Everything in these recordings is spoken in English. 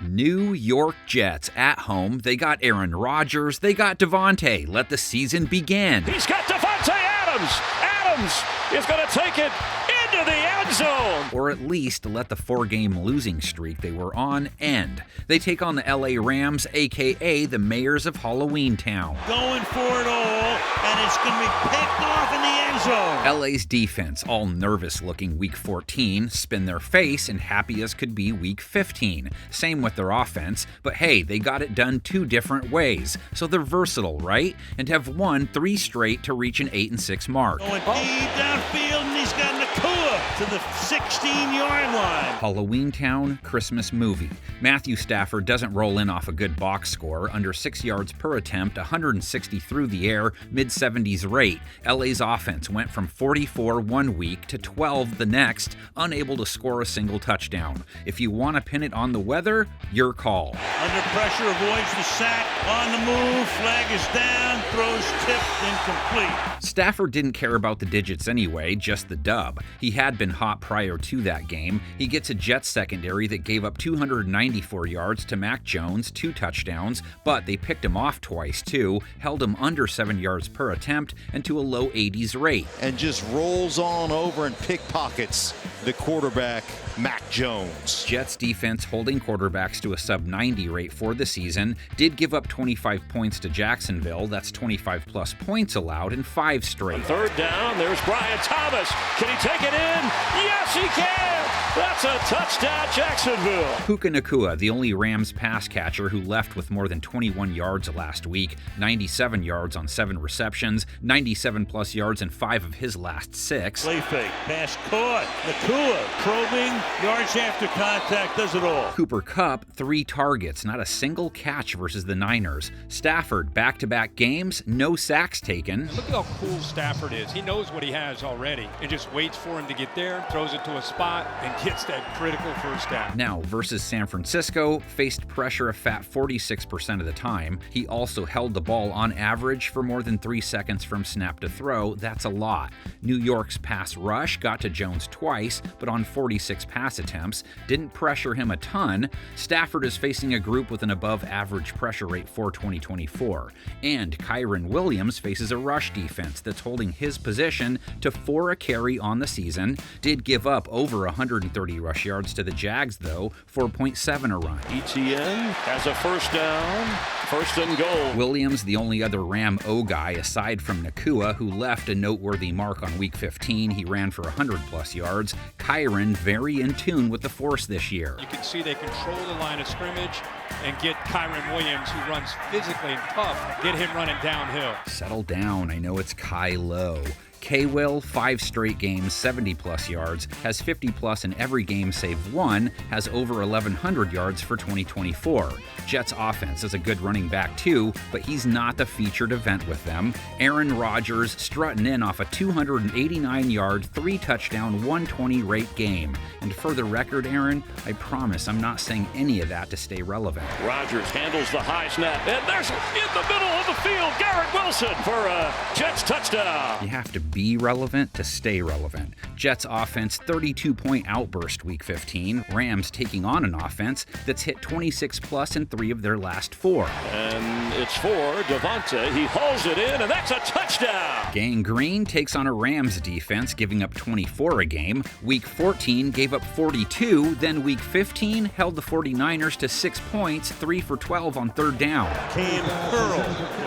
New York Jets at home. They got Aaron Rodgers. They got Devontae. Let the season begin. He's got Devontae Adams. Adams is going to take it into the end zone. Or at least let the 4-game losing streak they were on end. They take on the LA Rams, a.k.a. the mayors of Halloween Town. Going for it all, and it's going to be picked off in the end zone. LA's defense, all nervous looking week 14, spin their face and happy as could be week 15. Same with their offense, but hey, they got it done 2 different ways. So they're versatile, right? And have won 3 straight to reach an 8-6 mark. Going deep downfield, and he's got Nakua to the 16-yard line. Halloween Town Christmas movie. Matthew Stafford doesn't roll in off a good box score, under 6 yards per attempt, 160 through the air, mid-70s rate. LA's offense went from 44 one week to 12 the next, unable to score a single touchdown. If you want to pin it on the weather, your call. Under pressure, avoids the sack, on the move, flag is down, throws tipped, incomplete. Stafford didn't care about the digits anyway, just the dub. He had been hot prior to that game. He gets a Jets secondary that gave up 294 yards to Mac Jones, 2 touchdowns, but they picked him off twice too, held him under 7 yards per attempt and to a low 80s rate. And just rolls on over and pickpockets the quarterback, Mac Jones. Jets defense holding quarterbacks to a sub-90 rate for the season, did give up 25 points to Jacksonville. That's 25 plus points allowed in 5 straight. On 3rd down, there's Brian Thomas. Can he take it in? Yes, he can! That's a touchdown, Jacksonville. Puka Nacua, the only Rams pass catcher who left with more than 21 yards last week, 97 yards on 7 receptions, 97 plus yards in 5 of his last 6. Play fake, pass caught. Nakua probing, yards after contact, does it all. Cooper Kupp, 3 targets, not a single catch versus the Niners. Stafford, back-to-back games, no sacks taken. Look at how cool Stafford is. He knows what he has already and just waits for him to get there, throws it to a spot, and gets that critical first down. Now, versus San Francisco, faced pressure a fat 46% of the time. He also held the ball on average for more than 3 seconds from snap to throw. That's a lot. New York's pass rush got to Jones twice, but on 46 pass attempts, didn't pressure him a ton. Stafford is facing a group with an above-average pressure rate for 2024. And Kyren Williams faces a rush defense that's holding his position to 4 a carry on the season. Did give up over 130 rush yards to the Jags, though, 4.7 a run. ETN has a first down, 1st and goal. Williams, the only other Ram O guy aside from Nakua, who left a noteworthy mark on week 15. He ran for 100-plus yards. Kyren very in tune with the force this year. You can see they control the line of scrimmage and get Kyren Williams, who runs physically and tough, get him running downhill. Settle down. I know it's Kylo. K-Will, 5 straight games, 70-plus yards, has 50-plus in every game save 1, has over 1,100 yards for 2024. Jets offense is a good running back too, but he's not the featured event with them. Aaron Rodgers strutting in off a 289-yard, 3-touchdown, 120 rate game. And for the record, Aaron, I promise I'm not saying any of that to stay relevant. Rodgers handles the high snap, and there's in the middle of the field, Garrett Wilson for a Jets touchdown. You have to be relevant to stay relevant. Jets offense 32-point outburst week 15. Rams taking on an offense that's hit 26 plus in 3 of their last 4. And it's for Devontae. He hauls it in, and that's a touchdown. Gang Green takes on a Rams defense giving up 24 a game. Week 14 gave up 42. Then week 15 held the 49ers to 6 points, 3 for 12 on 3rd down. Cam Curl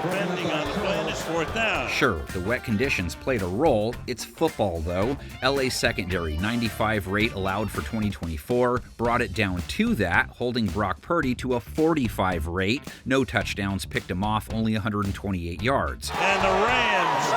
defending on the play, and it's 4th down. Sure, the wet conditions played a role. It's football, though. LA secondary, 95 rate allowed for 2024, brought it down to that, holding Brock Purdy to a 45 rate. No touchdowns picked him off, only 128 yards. And the Rams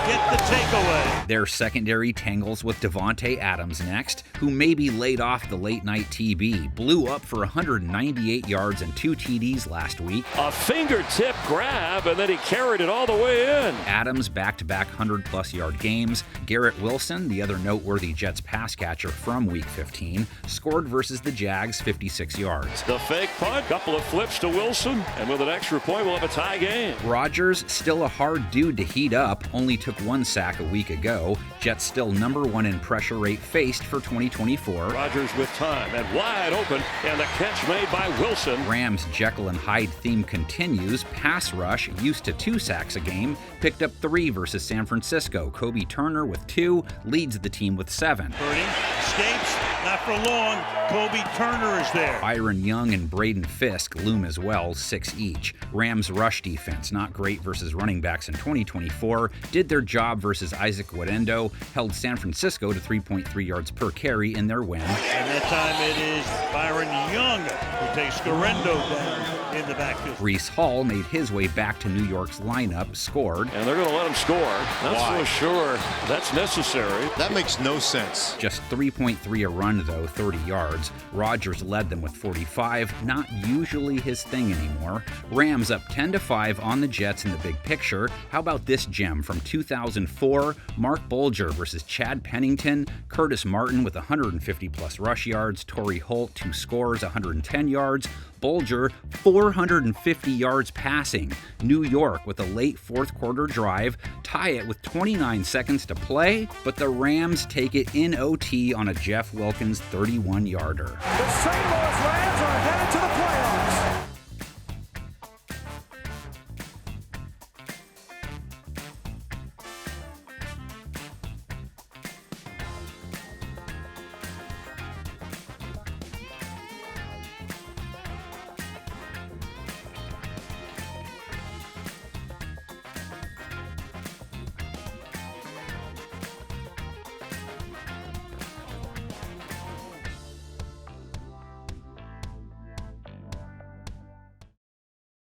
get the takeaway. Their secondary tangles with Devontae Adams next, who maybe laid off the late-night TB, blew up for 198 yards and 2 TDs last week. A fingertip grab, and then he carried it all the way in. Adams back-to-back 100-plus yard games. Garrett Wilson, the other noteworthy Jets pass catcher from week 15, scored versus the Jags 56 yards. The fake punt, couple of flips to Wilson, and with an extra point, we'll have a tie game. Rodgers, still a hard dude to heat up, only took 1 sack a week ago. Jets still #1 in pressure rate faced for 2024. Rodgers with time and wide open, and the catch made by Wilson. Rams' Jekyll and Hyde theme continues. Pass rush, used to 2 sacks a game, picked up 3 versus San Francisco. Kobe Turner with 2 leads the team with 7. Purdy escapes, not for long. Kobe Turner is there. Byron Young and Braden Fisk loom as well, 6 each. Rams' rush defense, not great versus running backs in 2024, did their job versus Isaac Guerendo, held San Francisco to 3.3 yards per carry in their win. And that time it is Byron Young who takes Guerendo down in the backfield. Reese Hall made his way back to New York's lineup, scored. And they're going to let him score. Not so sure that's necessary. That makes no sense. Just 3.3 a run, though, 30 yards. Rodgers led them with 45, not usually his thing anymore. Rams up 10-5 on the Jets in the big picture. How about this gem from 2004? Mark Bulger versus Chad Pennington. Curtis Martin with 150-plus rush yards. Torrey Holt, 2 scores, 110 yards. Bulger, 450 yards passing. New York with a late fourth quarter drive, tie it with 29 seconds to play, but the Rams take it in OT on a Jeff Wilkins 31-yarder. The St. Louis Rams are headed to the play.